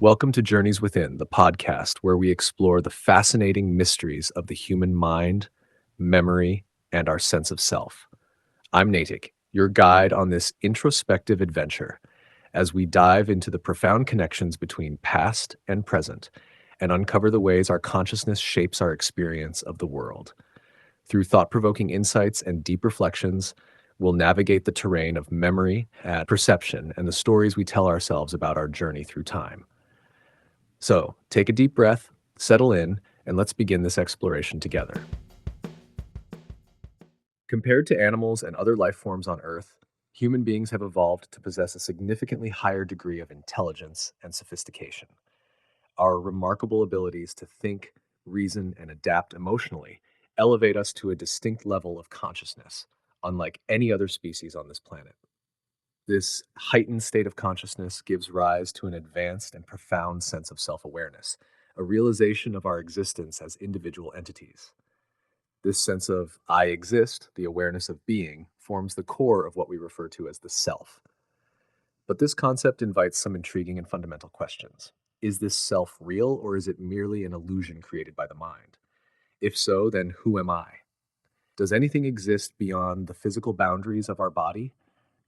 Welcome to Journeys Within, the podcast where we explore the fascinating mysteries of the human mind, memory, and our sense of self. I'm Naitik, your guide on this introspective adventure as we dive into the profound connections between past and present and uncover the ways our consciousness shapes our experience of the world. Through thought-provoking insights and deep reflections, we'll navigate the terrain of memory and perception and the stories we tell ourselves about our journey through time. So, take a deep breath, settle in, and let's begin this exploration together. Compared to animals and other life forms on Earth, human beings have evolved to possess a significantly higher degree of intelligence and sophistication. Our remarkable abilities to think, reason, and adapt emotionally elevate us to a distinct level of consciousness, unlike any other species on this planet. This heightened state of consciousness gives rise to an advanced and profound sense of self awareness, a realization of our existence as individual entities. This sense of I exist, the awareness of being, forms the core of what we refer to as the self. But this concept invites some intriguing and fundamental questions. Is this self real, or is it merely an illusion created by the mind? If so, then who am I? Does anything exist beyond the physical boundaries of our body?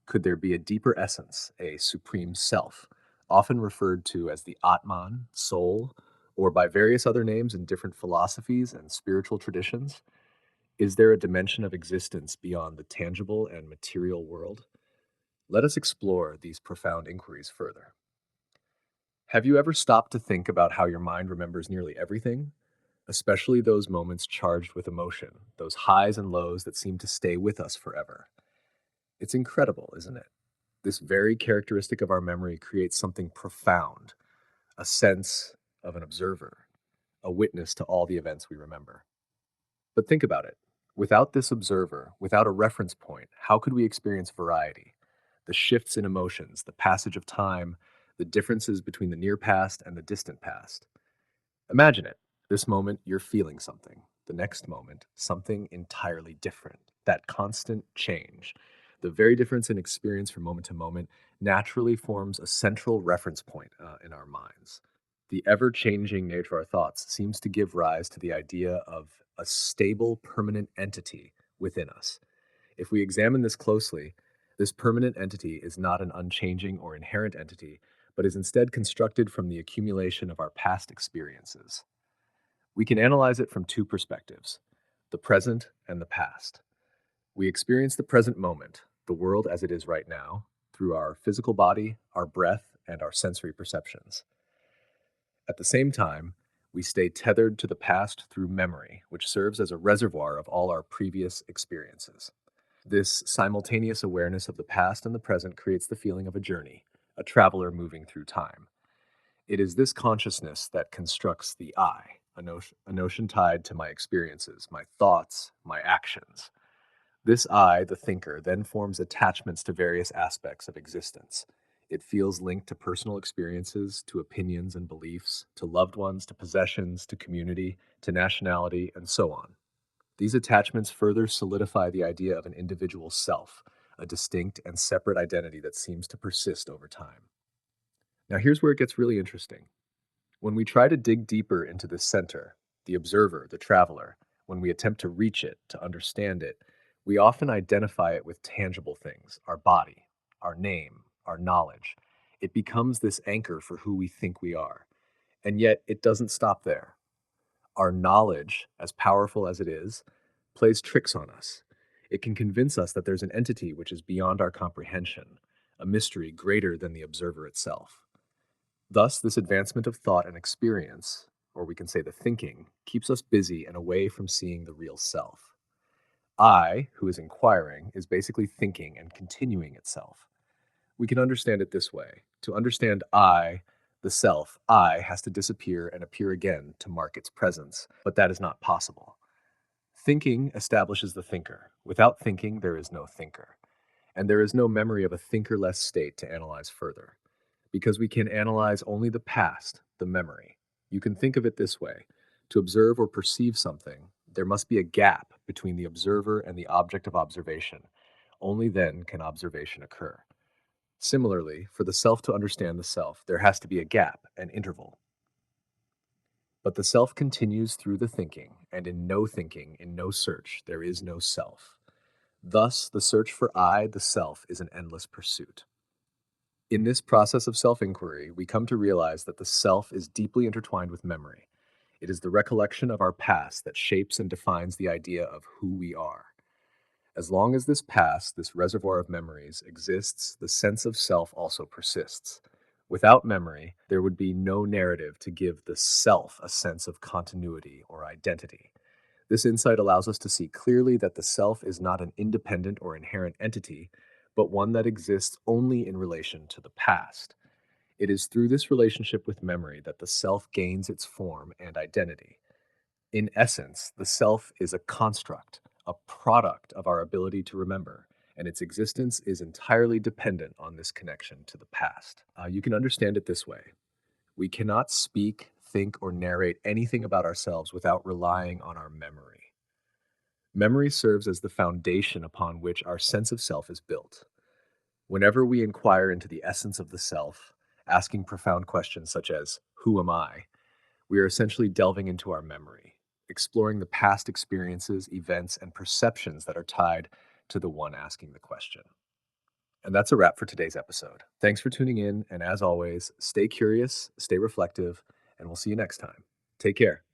Could there be a deeper essence, a supreme self, often referred to as the Atman, soul, or by various other names in different philosophies and spiritual traditions? Is there a dimension of existence beyond the tangible and material world? Let us explore these profound inquiries further. Have you ever stopped to think about how your mind remembers nearly everything? Especially those moments charged with emotion, those highs and lows that seem to stay with us forever. It's incredible, isn't it? This very characteristic of our memory creates something profound, a sense of an observer, a witness to all the events we remember. But think about it. Without this observer, without a reference point, how could we experience variety? The shifts in emotions, the passage of time, the differences between the near past and the distant past. Imagine it. This moment, you're feeling something. The next moment, something entirely different. That constant change, the very difference in experience from moment to moment, naturally forms a central reference point in our minds. The ever changing nature of our thoughts seems to give rise to the idea of a stable, permanent entity within us. If we examine this closely, this permanent entity is not an unchanging or inherent entity, but is instead constructed from the accumulation of our past experiences. We can analyze it from two perspectives: the present and the past. We experience the present moment, the world as it is right now, through our physical body, our breath, and our sensory perceptions. At the same time, we stay tethered to the past through memory, which serves as a reservoir of all our previous experiences. This simultaneous awareness of the past and the present creates the feeling of a journey, a traveler moving through time. It is this consciousness that constructs the I, a notion tied to my experiences, my thoughts, my actions. This I, the thinker, then forms attachments to various aspects of existence. It feels linked to personal experiences, to opinions and beliefs, to loved ones, to possessions, to community, to nationality, and so on. These attachments further solidify the idea of an individual self, a distinct and separate identity that seems to persist over time. Now, here's where it gets really interesting. When we try to dig deeper into the center, the observer, the traveler, when we attempt to reach it, to understand it, we often identify it with tangible things: our body, our name, our knowledge. It becomes this anchor for who we think we are. And yet, it doesn't stop there. Our knowledge, as powerful as it is, plays tricks on us. It can convince us that there's an entity which is beyond our comprehension, a mystery greater than the observer itself. Thus, this advancement of thought and experience, or we can say the thinking, keeps us busy and away from seeing the real self. I, who is inquiring, is basically thinking and continuing itself. We can understand it this way. To understand I, the self, I has to disappear and appear again to mark its presence, but that is not possible. Thinking establishes the thinker. Without thinking, there is no thinker. And there is no memory of a thinkerless state to analyze further. Because we can analyze only the past, the memory. You can think of it this way. To observe or perceive something, there must be a gap between the observer and the object of observation. Only then can observation occur. Similarly, for the self to understand the self, there has to be a gap, an interval. But the self continues through the thinking, and in no thinking, in no search, there is no self. Thus, the search for I, the self, is an endless pursuit. In this process of self inquiry, we come to realize that the self is deeply intertwined with memory. It is the recollection of our past that shapes and defines the idea of who we are. As long as this past, this reservoir of memories, exists, the sense of self also persists. Without memory, there would be no narrative to give the self a sense of continuity or identity. This insight allows us to see clearly that the self is not an independent or inherent entity, but one that exists only in relation to the past. It is through this relationship with memory that the self gains its form and identity. In essence, the self is a construct, a product of our ability to remember, and its existence is entirely dependent on this connection to the past. You can understand it this way: we cannot speak, think, or narrate anything about ourselves without relying on our memory. Memory serves as the foundation upon which our sense of self is built. Whenever we inquire into the essence of the self, asking profound questions such as, "Who am I?" we are essentially delving into our memory, exploring the past experiences, events, and perceptions that are tied to the one asking the question. And that's a wrap for today's episode. Thanks for tuning in, and as always, stay curious, stay reflective, and we'll see you next time. Take care.